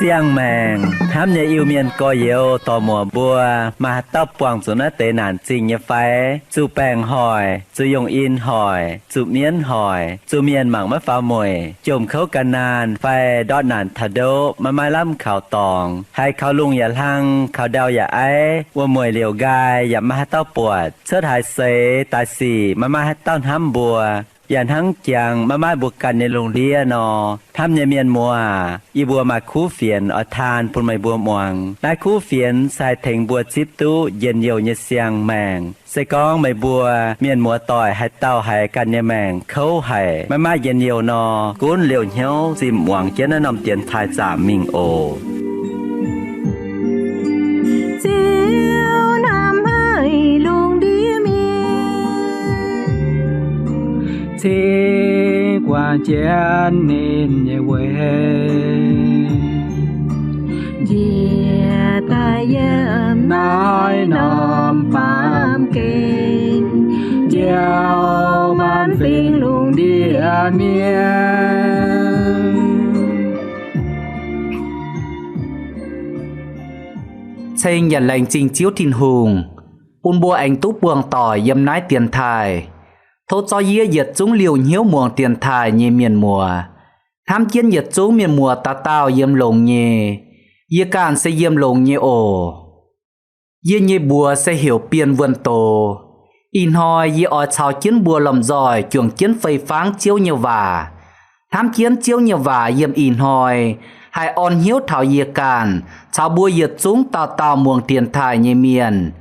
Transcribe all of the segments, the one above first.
Siang mèng, hám nhà yêu miền có yếu tò mùa bùa, mà tóc quảng xuống nó tế nản trình như phái, chú bèng hỏi, chú dùng in hỏi, chú miên hỏi, chú miền mảng mất phá mùi, chùm khấu cả nàn, phai đọt nản thà đô, mà mai lắm khảo tòng, hay khảo lungอย่าlăng, khảo đauอย่าấy,ว่ามวยเหลียวกายอย่ามาให้เต้าปวดเชิดหายเสตายสี่มาให้เต้าห้ำบัวอย่างทั้งจังมาบุกกันในโรงเรียนนอทำในเมียนมัวอีบัวมาคู่เฟียนอทานปุ่นไม่บัวมวงได้คู่เฟียนใส่เถงบัวจิบตู้เย็นเยียวเยเสียงแมงใส่กองไม่บัวเมียนมัวต่อยให้เต้าให้กันเยแมงเขาให้มาเย็นเยียวนอกุ้นเหลียวเหี้ยวจิมหวังเจนนำเตียนทายจ่ามิงโอthế qua chén nên nhẹ quê dìa ta yếm nói nòm bám kênh gieo ban phiền luôn đi miên Chênh nhận lệnh trình chiếu thìn hùng Ún bùa anh túc buông tỏi yếm nái tiền thải Thốt cho yế nhiệt chúng liều nhiễu muồng tiền thải như miền mùa Tham chiến nhiệt chúng miền mùa ta tao yếm lồng nhê Yế càn sẽ yếm lồng nhê ổ Yế nhê bùa sẽ hiểu biên vườn tổ In hoi yế ỏi chào chiến bùa lầm giỏi Chuồng chiến phây pháng chiếu như vả Tham chiến chiếu như vả yếm in hoi Hai on hiếu thảo yế càn Chào bùa nhiệt chúng tao tao muồng tiền thải như miền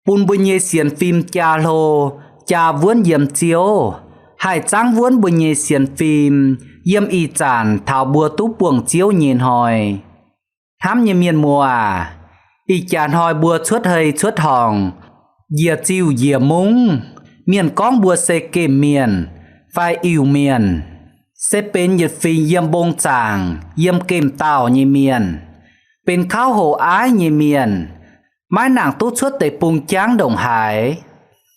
Bùn bùa nhê xiên phim cha lô cha vốn yếm chiếu hai tráng vốn bùi nhê xiên phim yếm y chản thảo bùa tú buồng chiếu nhìn hỏi thám như miền mùa y chản hỏi bùa chuốt hơi chuốt hòng dìa chiêu dìa múng miền con bùa xê kê miền phai yêu miền xê bên nhiệt phi yếm bông chàng yếm kêm tàu như miền bên kháo hồ ái như miền mái nàng tú chuốt tây bùng tráng đồng hải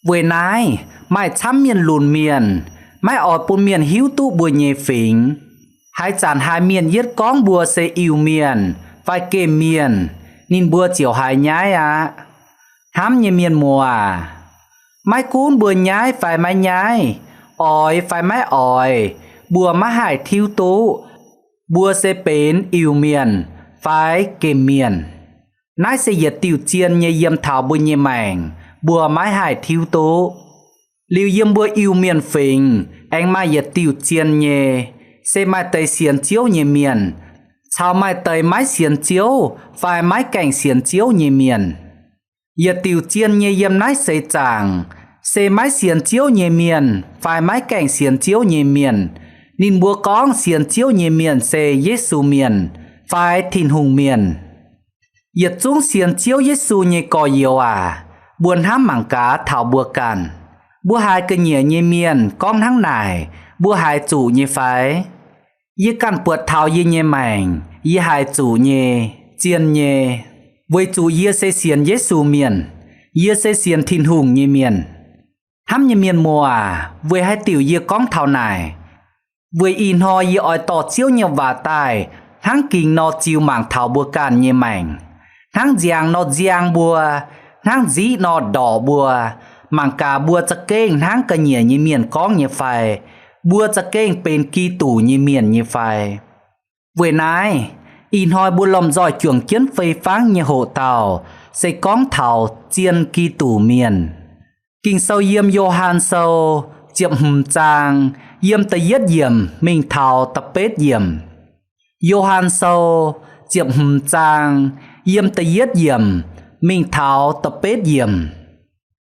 với nái mai chăm miền lùn miền mai ở bùn miền hiếu tu bùa nhẹ phỉnh hai chàn hai miền yết con bùa sẽ yêu miền vai kê miền nên bùa chiều hai nhái hám như miền mùa mai cún bùa nhái phải mai nhái ỏi phải mai ỏi bùa má hải thiếu tú bùa sẽ bến yêu miền phải kê miền nái sẽ yết tiêu chiên như yếm thảo bùa nhẹ mảnh bùa mái hải thiếu tố liu yếm bùa yêu miền phình anh mai yết tiêu chiên nhẹ xe mai tây xiên chiếu nhẹ miền chào mai tây mái xiên chiếu phải mái cảnh xiên chiếu nhẹ miền yết tiêu chiên nhẹ yếm nái xây chàng xe mái xiên chiếu nhẹ miền phải mái cảnh xiên chiếu nhẹ miền nín bùa con xiên chiếu nhẹ miền xe Giêsu miền phải thìn hùng miền yết chúng xiên chiếu Giêsu nhẹ cò yêu buồn hám mảng cá thảo bùa càn bùa hai cơ nhẹ như miền con tháng này bùa hai chủ như phái yế càn bượt thảo yế như mảnh yế hai chủ như chiên như với chủ yế sẽ xiên Giêsu miền yế sẽ xiên thìn hùng như miền hám như miền mùa với hai tiểu yế con thảo này với in ho yế ỏi tỏ chiếu như vả tài tháng kinh nó chiêu mảng thảo bùa càn như mảnh tháng giang nó giang bùa tháng dĩ nó đỏ bùa mảng cả bùa chắc kênh tháng cả nhẹ như miền con như phải bùa chắc kênh bên kỳ tủ như miền như phải với nái in hoi bùa lòng giỏi chuồng kiến phây pháng như hộ tàu sẽ con thảo chiên kỳ tủ miền kinh sâu yếm Johan sâu chiệm hùm trang yếm tây yết yểm mình thảo tập bết yểm Johan sâu chiệm hùm trang yếm tây yết yểm mình thảo tập bết yểm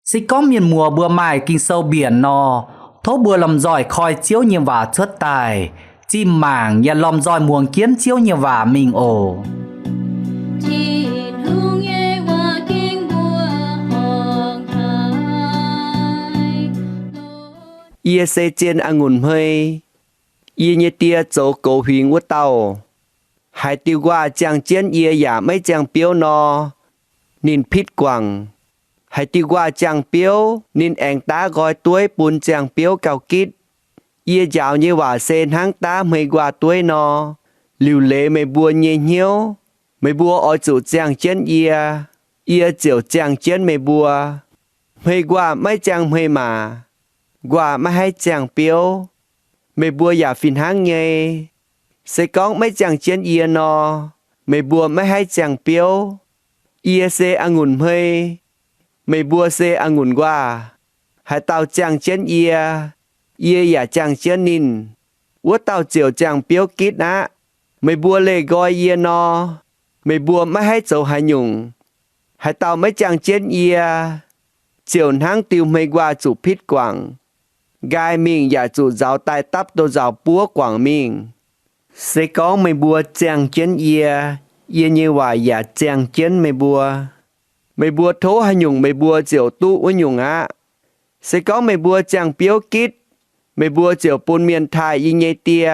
sẽ có miền mùa bữa mai kinh sâu biển no thố bữa làm giỏi khoi chiếu như vả chớt tài chim mảng nhà làm giỏi muồng kiến chiếu như vả mình ổ Yê xe trên ngùn hơi Yê nhé tia chỗ cổ huyền của tàu Hai tiêu qua chàng chiến ia giả mấy chàng biếu no nín phít quẳng. Hai tiêu qua chàng biếu nín anh ta gọi tuổi bùn chàng biếu cao kít. Ia dạo như hòa sen hang ta mấy qua tuổi no. Liu lệ mấy bùa nhẹ nhiêu. Mấy bùa ở chủ chàng chiến ia. Ia chiều chàng chiến mấy bùa. Mấy qua mấy chàng mấy mà. Qua mấy hai chàng biếu. Mấy bùa giả phìn hang nghe. Sẽ có mấy chàng chiến ia no. Mấy bùa mấy hai chàng biếu. Ia sẽ ăn ngùn hơi. Mấy bùa sẽ ăn ngùn qua. Hai tao chàng chiến ia. Ia giả chàng chiến nín. Ủa tao chiều chàng biếu kít á. Mấy bùa lê gọi ia no. Mấy bùa mấy hai châu hai nhung. Hai tao mấy chàng chiến ia. Chiều hang tiêu mấy qua chủ phít quảng. Gai mình giả chủ giáo tai tắp tô giáo búa quảng mình. Sẽ có mấy bùa chàng chiến ia. Ia như hòa giả chàng chiến mấy bùa. Mấy bùa thố hai nhung mấy bùa chiều tu với nhung á. Sẽ có mấy bùa chàng biếu kít. Mấy bùa chiều bùn miền thai y nhê tia.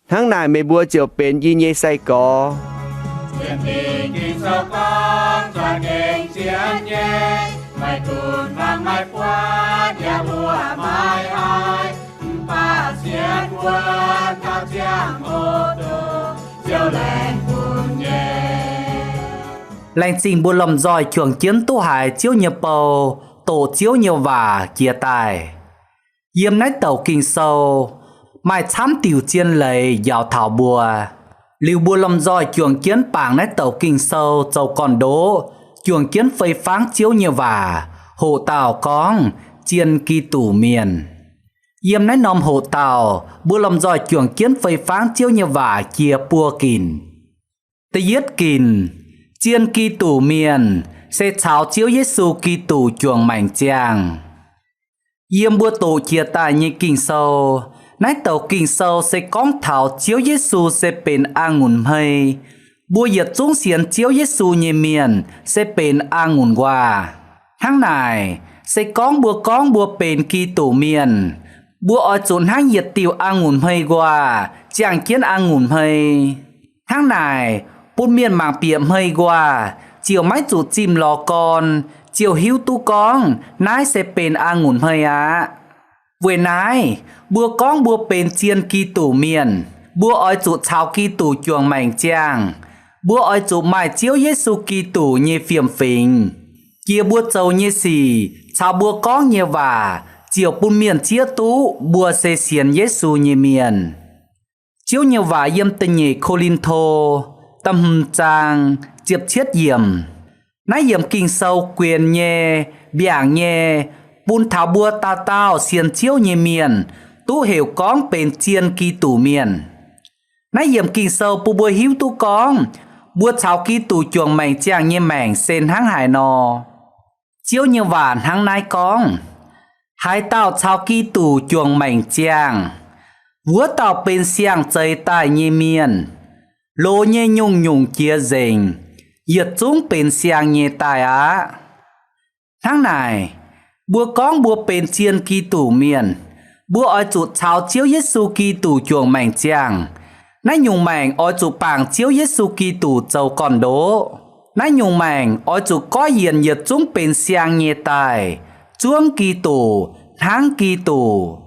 Tháng này mấy bùa chiều bến y nhê say có. Chiến tình kinh sâu con cho nghênh chiến nhé. Mày cùn và mày qua nhà bùa mai ai. Bà chiến quân cao chàng ô tô. Chiều lên cùn nhé. Lành trình bùa lầm giỏi chuồng chiến tu hải chiếu nhập bầu. Tổ chiếu nhiều vả chia tài. Yếm nách tàu kinh sâu. Mai chám tiểu chiên lầy dạo thảo bùa. Liu bùa lầm giỏi chuồng chiến bảng nách tàu kinh sâu châu còn đố. Chuồng chiến phây pháng chiếu nhiều vả. Hộ tàu con chiên kỳ tủ miền. Yếm nách nòm hộ tàu. Bùa lầm giỏi chuồng chiến phây pháng chiếu nhiều vả chia bùa kìn. Tê yết kìn. Chiên kỳ tủ miền. Sẽ cháo chiếu Giê-xu kỳ tủ chuồng mảnh chàng. Yếm bùa tổ chia tài như kinh sâu. Nái tàu kinh sâu sẽ con thảo chiếu Giê-xu sẽเป็นองุ่นให้ Bùa giật xuống xiên chiếu Giê-xu như miền sẽเป็นองุ่นว่า Tháng này sẽ con bùaเป็นkỳ tủ miền. Bùa ở chốn hang giật tiểuองุ่นให้ว่า Chàng kiếnองุ่นให้. Tháng này bùn miền mảng piệmให้ว่า Chiều máy chủ chim lò con. Chiều hiếu tu con. Nái sẽ เป็นองุ่นให้อะ Với nái, bùa con bùa bên chiên kỳ tủ miền. Bùa oi chủ chào kỳ tủ chuồng mảnh chàng. Bùa oi chủ mài chiếu Giê-xu kỳ tủ như phiểm phình. Kia bùa châu như xì, chào bùa con như vả. Chiều bùn miền chia tú, bùa xê xiên Giê-xu như miền. Chiếu như vả yếm tình nhị khô linh thô. Tâm hùm chàng, chiếp chiết yểm. Nái yểm kinh sâu quyền nhê, biảng nhê. Bùn thảo bùa tao xiên chiếu như miền. Tú hiểu con bên chiên kỳ tủ miền. Nái yểm kinh sâu bùa bùa hiếu tú con. Bùa chào kỳ tủ chuồng mảnh chàng như mảnh sen hang hải nò. Chiếu như vạn hang nái con. Hai tao chào kỳ tủ chuồng mảnh chàng. Vua tao bên xiang chơi tài như miền. Lô như nhung chia dình. Yết chúng bên xiang như tài á. Tháng này bùa con bùa bên chiên kỳ tủ miền. Bùa oi chủ chào chiếu Giê-xu kỳ tủ chuồng mảnh chàng. Nái nhung mảnh oi chủ bảng chiếu Giê-xu kỳ tủ châu còn đố. Nái nhung mảnh oi chủ có hiền nhiệt chúng bên xiang nhẹ tài. Chuông kỳ tủ, tháng kỳ tủ.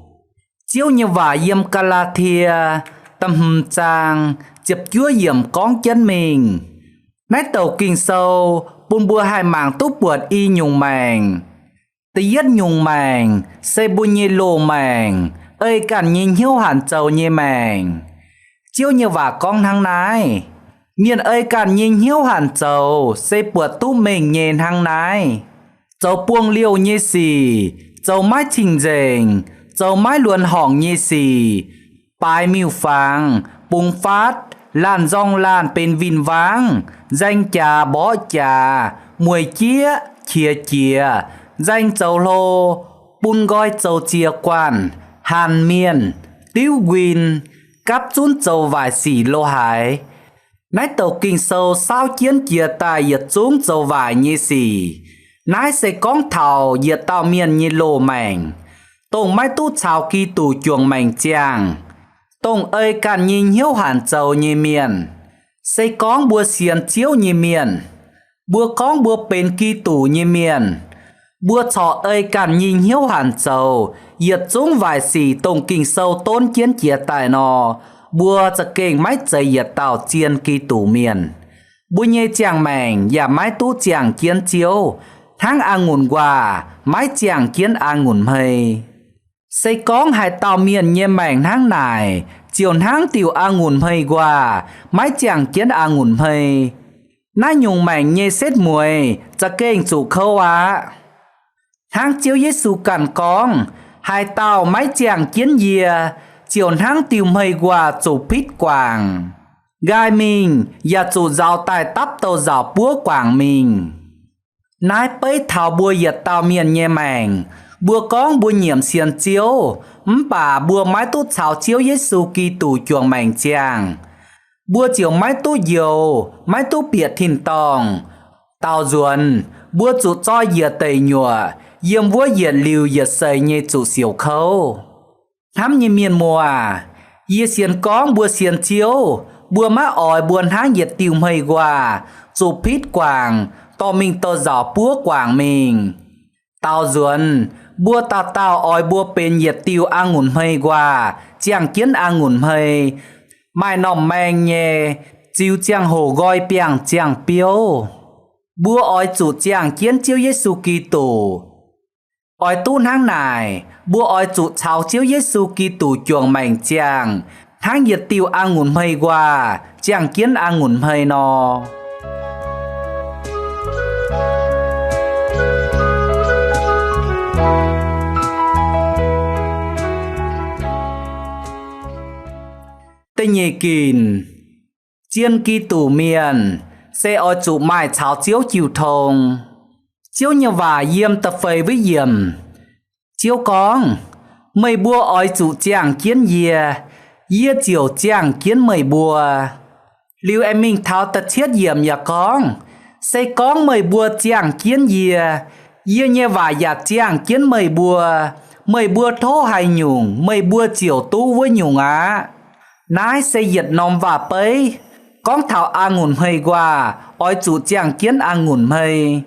Chiếu như vả yếm ca la thia. Tâm hùm chàng, chụp chúa yếm con chân mình. Nái tàu kinh sâu, bùn bùa hai mảng túc buộc y nhung mảnh. Tì yết nhung mảnh, xây bùn nhê lô mảnh. Ơi cản nhìn hiếu hẳn châu nhê mảnh. Chiếu như vả con thang nái. Miền ơi cản nhìn hiếu hẳn châu, xây buộc tú mình nhìn thang nái. Châu buông liêu nhê xì, châu mái trình dình, châu mái luồn hỏng nhê xì. Bài miêu phàng, bùng phát, làn dòng làn bên vinh váng. Danh trà bó trà, mùi chia, danh châu lô, bún gói châu chia quan, hàn miền, tiêu quyền, cắp chún châu vài xỉ lô hải. Nái tàu kinh sâu sao chiến chia tài yết chúng châu vài như xỉ. Nái sẽ con thảo yết tàu miền như lô mảnh. Tông mai tu chào kỳ tủ chuồng mảnh chàng. Tông ơi càn nhìn hiếu hẳn châu như miền. xây con bùa xiên chiếu như miền bùa con bùa bên kỳ tủ như miền bùa trọ ơi cản nhìn hiếu hẳn sầu yết chúng vài xì tổng kinh sâu tôn chiến chia tài nò bùaจะเก่งไม่ใจยดเต่าเจียนกีตู่เมียนบุญเยเจียงแมงอย่าไม้ตู้เจียงเกียนเจียวทั้งอางุ่นกว่าไม้เจียงเกียนอางุ่นเฮยใส่ก้องหายเต่าเมียนเยแมงทั้งนายเจียวทั้งติวอางุ่นเฮยกว่าไม้เจียงเกียนอางุ่นเฮยน้าหยงแมงเยเซตมวยจะเก่งสู่เขาวะทั้งเจียวเยสูกันก้องหายเต่าไม้เจียงเกียนเยียchiều tháng tiêu mây qua chủ phít quảng gai mình và chủ giáo tài tắp tàu giáo búa quảng mình nái bấy thảo bùa yết tàu miền nhẹ màng bùa con bùa nhiễm xiên chiếu bà bùa mái tốt cháo chiếu Giêsu Kitô chuồng mảnh chàng bùa chiều mái tốt dầu mái tốt biệt thìn tòng tàu ruồn bùa chủ cho yết tẩy nhùa yếm bùa yết liều yết sầy nhẹ chủ xỉu khâu thắm như miền mùa yết xiên con bùa xiên chiếu bùa má ỏi buồn háng yết tiêu mây qua chủ phít quảng to mình to giỏ búa quảng mình tao ruồn bùa tao ỏi bùa bên yết tiêu ngùn mây qua chàng kiến ngùn mây mai nòm mèng nhẹ chiếu chàng hồ gọi piang chàng piêu bùa ỏi chủ chàng kiến chiếu Giêsu Kitô ỏi tu háng này bùa ỏi chủ cháo chiếu Giêsu Kitô chuồng mảnh chàng tháng yết tiêu ngùn mây qua chàng kiến ngùn mây nò tây nhị kìn chiên Kitô miền sẽ ỏi chủ mai cháo chiếu chiều thông chiếu như và yếm tập phê với yếm chiếu con mây bùa ỏi chủ chàng kiến yê chiều chàng kiến mây bùa liu em mình tháo tật thiết yếm nhà con xây con mây bùa chàng kiến yê như và yạt chàng kiến mây bùa thô hay nhung mây bùa chiều tu với nhung á nái xây yết nòm và bấy con thảo ngùn mây qua ỏi chủ chàng kiến ngùn mây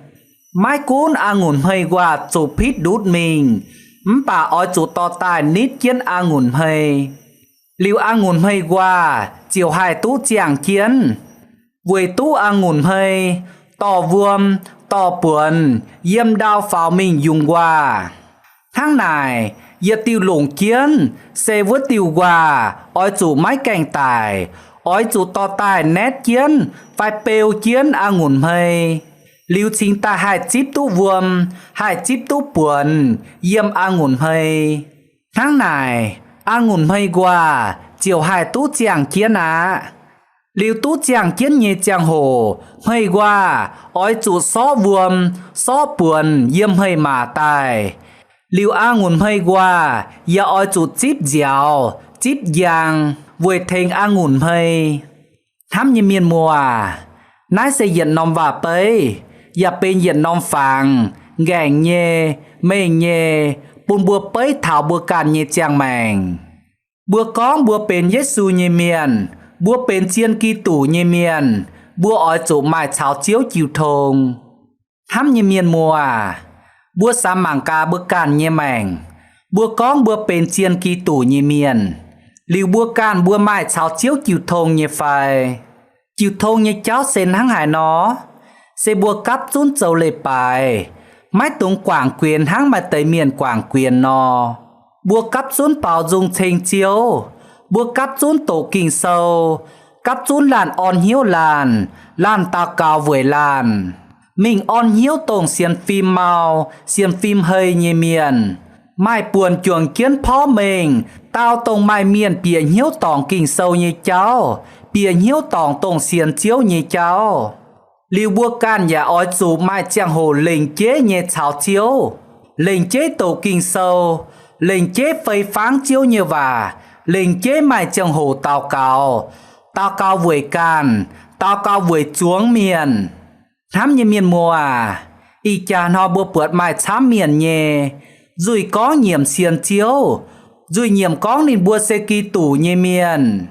mai cún ngùn mây qua chủ phít đút mình bà ỏi chủ to tài nít kiến ngùn mây liu ngùn mây qua chiều hai tú chàng kiến vui tú ngùn mây to vuông to buồn yếm đao pháo mình dùng qua tháng này yết tiêu lủng kiến xe vớt tiêu qua ỏi chủ máy cảnh tài ỏi chủ to tài nét kiến phải bèo kiến ngùn mây liu chính ta hai chip tú vuông hai chip tú buồn yếm ngùn mây tháng này ngùn mây qua chiều hai tú chàng kiến liu tú chàng kiến nhẹ chàng hồ mây qua ỏi chủ xó vuông xó buồn yếm mây mà tài liu ngùn mây qua ya ỏi chủ chip dẻo chip giang vui thành ngùn mây thắm như miền mùa nái xây dựng nòng và bấy ya bên dựng nòng phàng gàng nhẹ mê nhẹ bùn bùa bấy thảo bùa càn nhẹ chàng màng bùa con bùa bên Giêsu nhẹ miền bùa bên chiên Kitô nhẹ miền bùa ỏi chủ mai cháo chiếu chiều thông thắm như miền mùa bùa sa mảng ca bùa càn nhẹ màng bùa con bùa bên chiên Kitô nhẹ miền liu bùa can bùa mai cháo chiếu chiều thông nhẹ phai chiều thông nhẹ cháu sen hăng hải nó sẽ bùa cắp rún dầu lệ bài mái tung quảng quyền hăng mà tới miền quảng quyền nó bùa cắp rún bảo dùng thành chiếu bùa cắp rún tổ kinh sâu cắp rún làn on hiếu làn ta cao với làn mình on hiếu tổng xiên phim màu xiên phim hơi nhẹ miền mai buồn chuồng kiến phó mình tao tông mai miền bìa hiếu tòng kinh sâu như cháu bìa hiếu tòng tổng xiên chiếu như cháu liu bùa can nhà ỏi chủ mai chàng hồ lệnh chế nhẹ cháo chiếu lệnh chế tổ kinh sâu lệnh chế phơi pháng chiếu như và lệnh chế mai chàng hồ tao cao với can tao cao với chuống miền thám như miền mùa y cha nó bùa bượt mai chám miền nhẹ rồi có nhiệm xiên chiếu rồi nhiệm có nên bùa xe Kitô nhẹ miền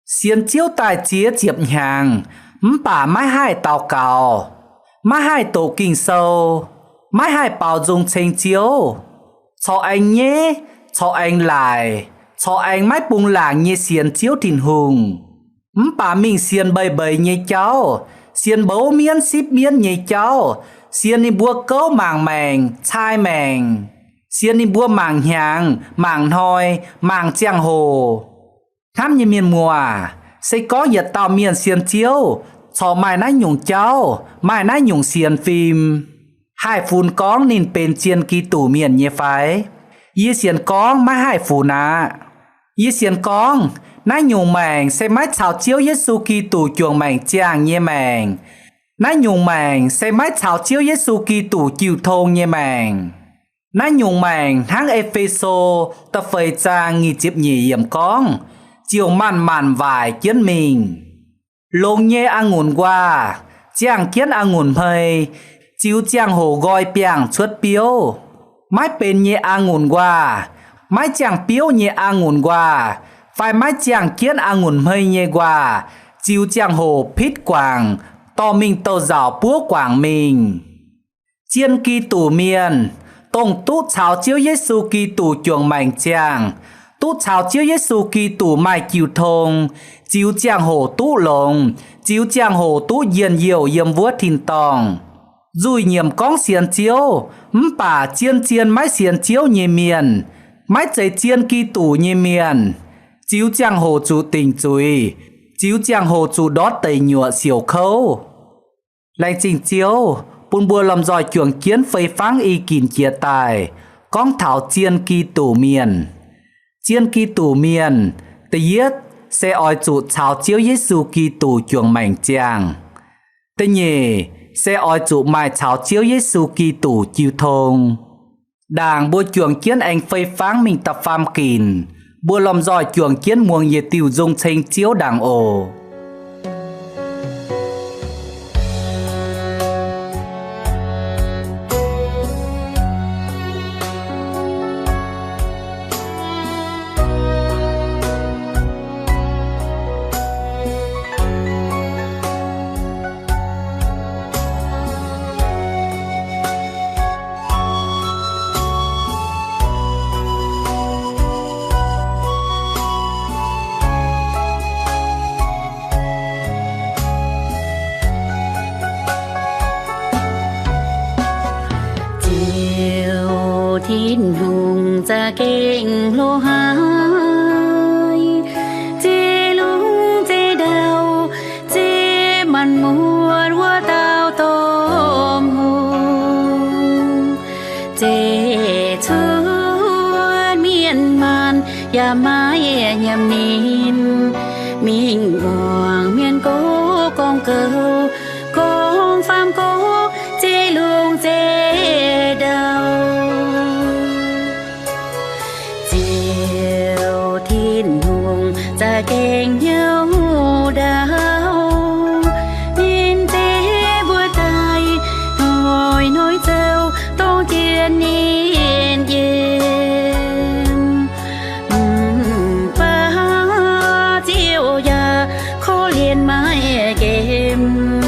xiên chiếu tài chia chiệp nhàng bà mái hai tàu cào mái hai tổ kinh sâu mái hai bảo dùng trình chiếu cho anh nhé cho anh lại cho anh mái bùng làng như xiên chiếu thìn hùng bà mình xiên bầy bầy như cháu xiên bấu miên ship miên như cháu xiên đi bua cấu màng mèng chai mèng xiên đi bua màng nhàng màng hoi màng giang hồ thăm như miền mùa sẽ có nhiệt tàu miền xiên chiếu cho mai nãy nhung cháu mai nãy nhung xiên phim hai phun con nênเป็นchiên kỳ tủ miền như phải y xiên con mai hai phun à y xiên con nãy nhung mèng sẽ mái chào chiếu Giêsu Kitô chuồng mèng chàng như mèng nãy nhung mèng sẽ mái chào chiếu Giêsu Kitô chịu thôn như mèng nãy nhung mèng tháng Epheso ta phơi trang nghi chip nhì yểm con chiều màn màn vài kiến mình lông nhẹ ăn ngùn qua chàng kiến ăn ngùn hơi chiếu chàng hồ gọi piang xuất biếu mái bên nhẹ ăn ngùn qua mái chàng biếu nhẹ ăn ngùn qua phải mái chàng kiến ăn ngùn hơi nhẹ qua chiếu chàng hồ phít quảng to mình tàu rào búa quảng mình chiên kỳ tủ miền tông tút chào chiếu Giêsu Kitô chuồng mảnh chàng tút chào chiếu Giêsu Kitô mai chịu thông chiếu chàng hồ tú lồng chiếu chàng hồ tú yên diệu yếm vua thìn tòng dùi nhiệm con xiên chiếu bà chiên chiên mái xiên chiếu nhì miền mái chạy chiên Kitô nhì miền chiếu chàng hồ chủ tình chùi chiếu chàng hồ chủ đót tẩy nhựa xỉu khâu lành trình chiếu bùn bùa làm giỏi chuồng kiến phây pháng y kín chia tài con thảo chiên Kitô miền chiên Kitô miền tây yết sẽ oi chủ chào chiếu Giêsu Kitô chuồng mảnh chàng tây nhì sẽ oi chủ mai chào chiếu Giêsu Kitô chịu thông đàng bùa chuồng kiến anh phây pháng mình tập pham kín bùa làm giỏi chuồng kiến muông nhiệt tiêu dung tranh chiếu đàng ồ thiên hùng ra kênh lô hai chê lung chê đào chê mặn muôn hoa tao tôm hùng chê chuan miên man ya mai nhầm nín mình hoàng miên cố con cầu con pham cố chê lung chê đào ra kênh nhau đau nhìn thế vừa tay hồi nói dâu tô chiên nhìn yên ba chiều già khó liền mãi kèm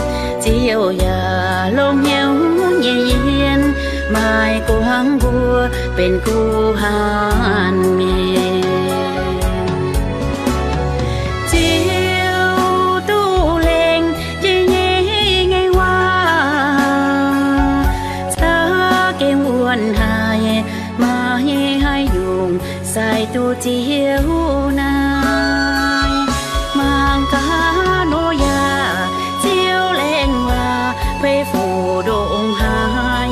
chiều già lông nhau nhìn mai quang vua bên cu hàn miền sai tu chiếu nai mang cá nô ya chiếu lên hoa về phủ độ hai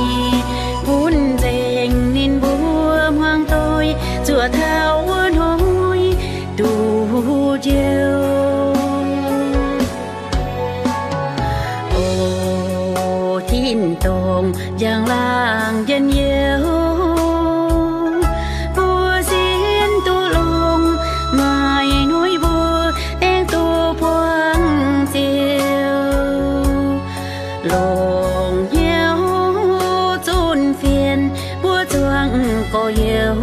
vun dèn nên búa hoang tôi chùa thao hôi đủ chiều ô thiên tông giang lang dân yêu có yêu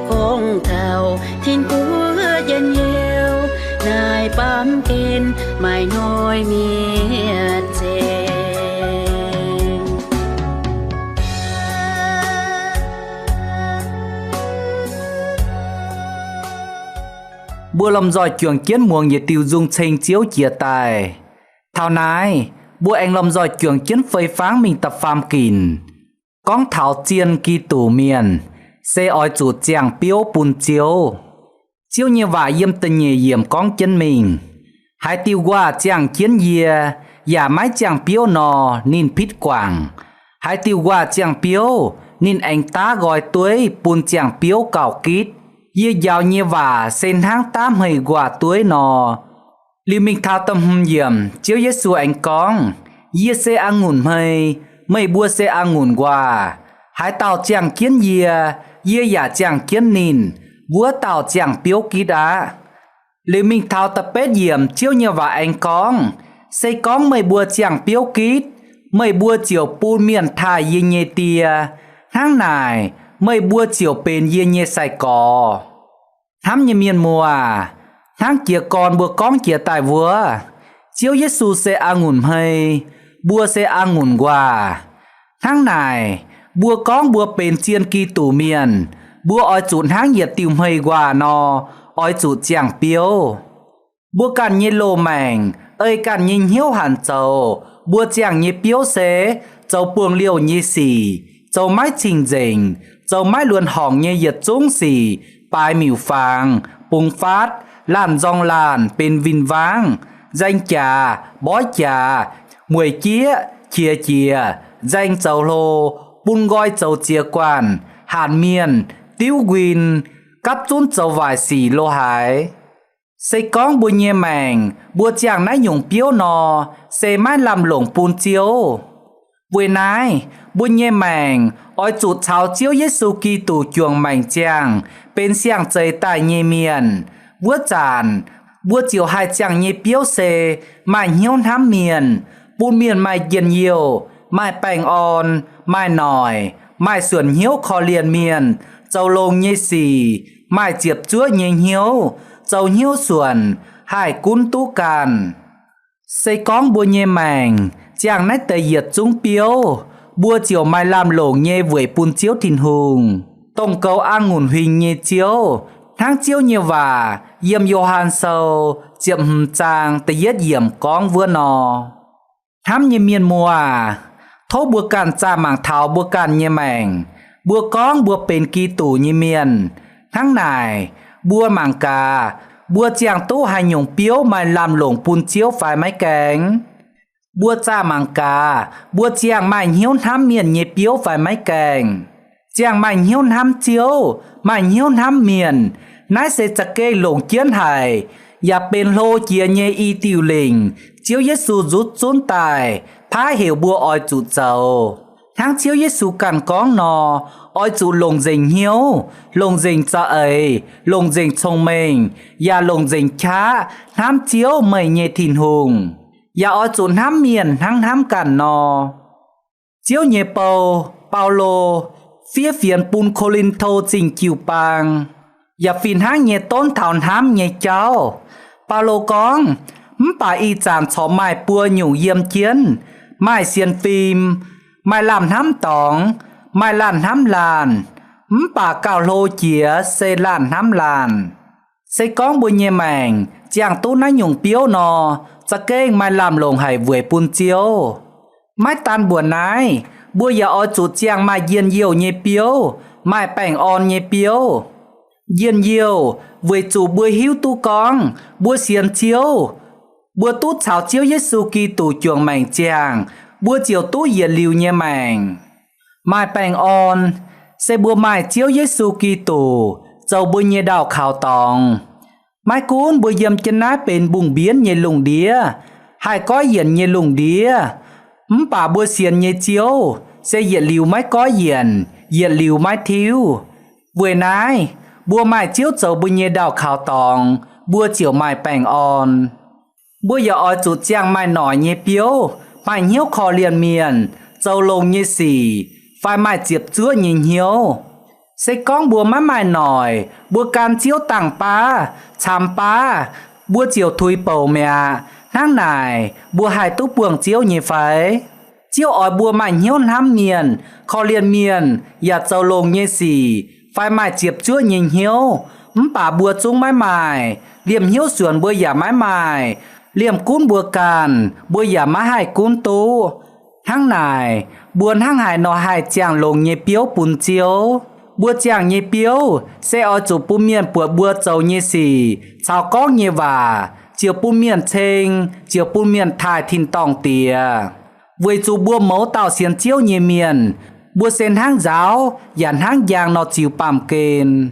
con thảo thiên của dân yêu này bám kên mai nôi miệt chê bua lòng giỏi trường chiến muồng nhiệt tiêu dung tranh chiếu chia tài thảo nái bua anh lòng giỏi trường chiến phơi pháng mình tập phàm kìn con thảo chiên kỳ tủ miền xe oi chủ chàng piếu bùn chiếu chiếu như vả yếm tình nhẹ yểm con chân mình hai tiêu qua chàng chiến dìa giả mái chàng piếu nò nín pít quảng hai tiêu qua chàng piếu nín anh tá gọi tuổi bùn chàng piếu cào kít dìa giàu như vả sen tháng 8 hơi quả tuổi nò li mình thao tâm hâm yểm chiếu Giêsu anh con dìa xe ăn ngủn mây bua xe ăn ngủn quả hai tàu chàng kiến dìa giả chàng kiến nín vua tàu chàng piếu ký đá li mình thao tập bết yểm chiếu như vả anh con xây con mây bua chàng piếu kít mây bua chiều pun miền thai dìa nhê tia tháng này mây bua chiều bền dìa nhê sài cò thám như miền mùa tháng kia con bua con kia tài vua chiếu Giêsu sẽ ăn ngủn hay bua sẽ ăn ngủn quà tháng này bua con bua bền chiên kỳ tủ miền bua oi chuột háng nhiệt tìm hay quà nò oi chuột chàng piếu bua càn như lô mảnh ơi càn nhìn hiếu hẳn châu bua chàng như piếu xế châu buông liều như xì châu mái trình dình châu mái luôn hỏng như nhiệt trúng xì bài miểu phàng bùng phát làn dòng làn bên vinh vang danh trà bói trà mùi chia danh châu lô bún gói châu chia quản hàn miền tiêu quyền cắp chốn châu vài xì lô hải xây con bùi nhẹ màng bùa chàng nái nhung piếu nò xây mái làm lồng bùn chiếu buổi nái bùi nhẹ màng oi chuột cháo chiếu Giêsu Kitô chuồng mảnh chàng bên xiang chơi tại nhẹ miền búa chàn búa chiều hai chàng nhẹ piếu xe mai hiếu thám miền bùn miền mai yên nhiều mai bành on mai nòi mai sườn hiếu kho liền miền châu lông nhẹ xì mai chiệp chúa nhẹ hiếu châu hiếu sườn hai cún tú càn xây con bùa nhẹ màng chàng nách tề diệt chúng piếu bua chiều mai làm lỗ nhẹ với bùn chiếu thìn hùng tổng cầu ăn ngủn huỳnh nhẹ chiếu tháng chiếu nhiều và yếm Johan sâu chiệm chàng tề yết yểm con vừa nò thám như miền mùa thố bua càn cha mảng thảo bua càn nhẹ màng bua con bua bền kỳ tủ như miền tháng này bua mảng cà bua chàng tú hai nhung piếu mai làm lỗ bùn chiếu phải máy cánh bua cha mảng cà bua chàng mai hiếu thám miền nhẹ piếu phải máy cánh chàng mai hiếu thám chiếu mai hiếu thám miền nái sẽ chặt cây lồng chiến hải và bên lô chia nhẹ y tiêu lình chiếu Giêsu rút trốn tài phá hiểu bua oi chủ giàu tháng chiếu Giêsu càn con nò oi chủ lồng dình hiếu lồng dình cho ấy lồng dình thông minh và lồng dình cha thám chiếu mày nhẹ thìn hùng và oi chủ thám miền thám càn nò chiếu nhẹ Paulo phía phiền bùn Corinto trình chiều bang và phiền háng nhẹ tôn thảo thám nhẹ cháu Paulo con bà y chàng chó mai bua nhủ yếm chiến mai xiên phim mai làm thám tỏng mai làn thám làn bà cào lô chía xê làn thám làn xê con bùi nhẹ màng chàng tú nái nhung piếu nò cha kênh mai làm lồng hải vùi bùn chiếu mai tan buồn nái bùa giờ ở chủ chàng mai yên nhiều nhẹ piếu mai bảnh on nhẹ piếu yên nhiều với chủ bùa hiếu tu con bùa xiên chiếu bùa tút cháo chiếu Giêsu Kitô chuồng mảnh chàng bùa chiều tú yên liu nhẹ mảnh mai bảnh on sẽ bùa mai chiếu Giêsu Kitô châu bùa nhẹ đào khảo tòng mai cún bùa yếm chân nái bên bùng biến nhẹ lùng đía hai có yên nhẹ lùng đía bà bùa xiên nhẹ chiếu sẽ yên liu mai có yên liu mai thiếu vừa nái bùa mai chiếu châu bùa nhẹ đào khảo tòng bùa chiều mai bảnh on bùa giờ ở chủ chàng mai nổi nhẹ piếu mai hiếu kho liền miền châu lông nhẹ xì phải mai chiệp chúa nhìn hiếu sẽ con bùa mai nổi bùa can chiếu tảng pa chàm pa bua chiều thui bầu mẹ tháng này bua hai tú buồng chiếu như phải chiếu ỏi bua mạnh hiếu năm miền kho liền miền ya châu lồng như xì phải mài chiệp chúa nhìn hiếu bà bua chung mái mài liềm hiếu sườn bua giả mái mài liềm cún bua càn bua giả mái hai cún tú tháng này buồn tháng hải nó hai chàng lồng như piếu bùn chiếu bua chàng như piếu sẽ ở chủ bù miền bua châu như xì chào có như và chiều bù miền chênh chiều bù miền thải thìn tòng tìa với chủ bua mẫu tạo xiên chiếu như miền bua sen hang giáo dàn hang giang nó chịu bàm kền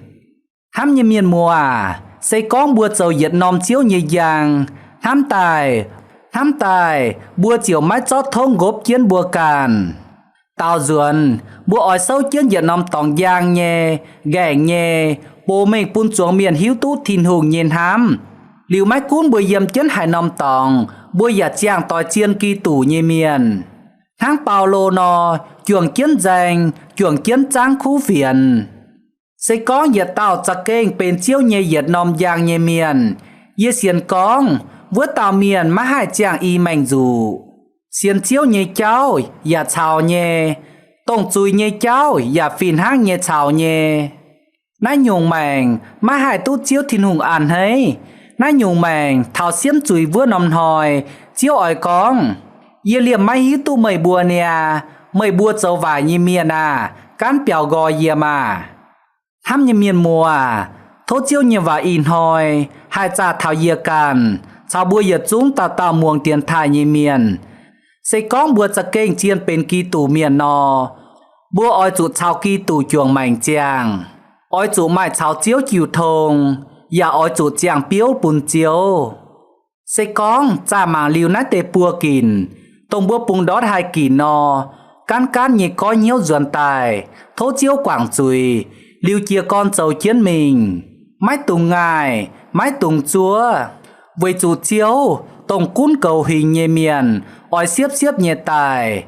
hám như miền mùa xây con bua châu Việt Nam chiếu như giang thám tài bua chiều mái chót thông gốp chiến bua càn tao ruồn bua ỏi sâu chiến Việt Nam tòng giang nhẹ ghẻ nhẹ bố mình bún xuống miền hiếu tú thìn hùng nhìn hám liều mái cún bua yếm chiến hải Nam tòng bua giả chàng tỏi chiên kỳ tủ như miền tháng Paulo nó chuồng chiến danh chuồng chiến tráng khu phiền sẽ có nhiệt tạo chặt kênh bên chiếu nhẹ Việt Nam giang nhẹ miền yết xiên con với tàu miền má hai chàng y mạnh dù xiên chiếu nhẹ cháu và chào nhẹ tông chui nhẹ cháu và phìn hang nhẹ chào nhẹ nãy nhung mèng má hai tú chiếu thiên hùng an hay nãy nhung mèng thảo xiêm chui vừa nằm hỏi chiếu ỏi con yết liềm máy hí tu mày bùa nè mày bùa châu vải như miền cán bèo gò yê mà thăm như miền mùa thốt chiếu như và in hỏi hai cha thảo yê càn chào bùa yết chúng tao muông tiền thải như miền sẽ có bùa chặt kênh chiên bên kỳ tủ miền nò bùa oi chủ chào kỳ tủ chuồng mảnh chàng oi chủ mãi chào chiếu chiều thông và oi chủ chàng piếu bùn chiếu sẽ có cha màng liu nát tê bùa kìn tông bùa bùng đót hai kỳ nò cán như có nhiêu duẩn tài thố chiếu quảng chùi liu chia con dầu chiến mình mái tùng ngài mái tùng chúa với chủ chiếu tổng cún cầu hình nhẹ miền ỏi xiếp nhẹ tài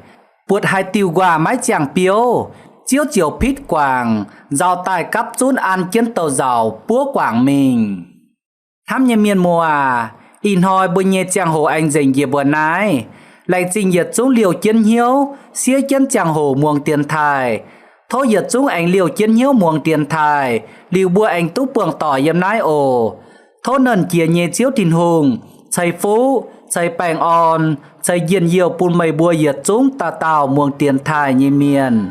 buột hai tiêu quả mái chàng piếu chiếu chiều phít quảng giàu tài cắp chún ăn chiến tàu giàu búa quảng mình thăm nhẹ miền mùa in hoi bùi nhẹ chàng hồ anh dành về bữa nái lại trình nhiệt chúng liều chiến hiếu xía chân chàng hồ muông tiền thải thô nhiệt chúng anh liều chiến hiếu muông tiền thải liều bùa anh tú bường tỏ yếm nái ồ thô nần kia nhẹ chiếu thìn hùng chạy phú chạy bèng on chạy diện nhiều bùn mây bùa nhiệt chúng ta tạo muông tiền thải như miền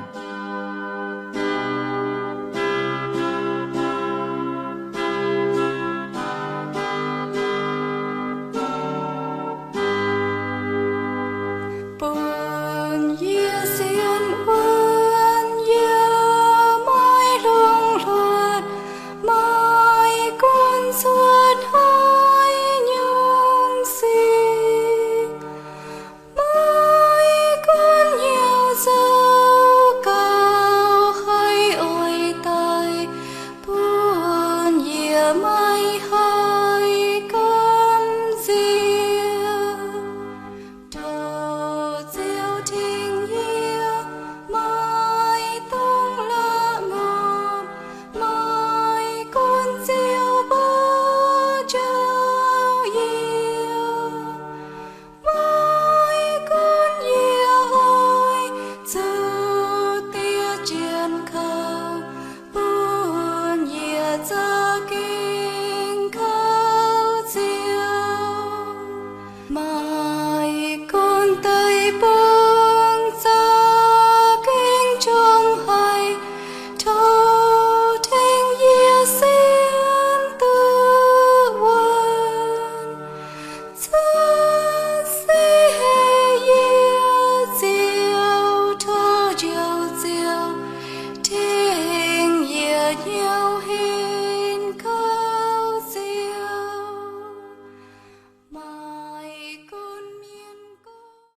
Yêu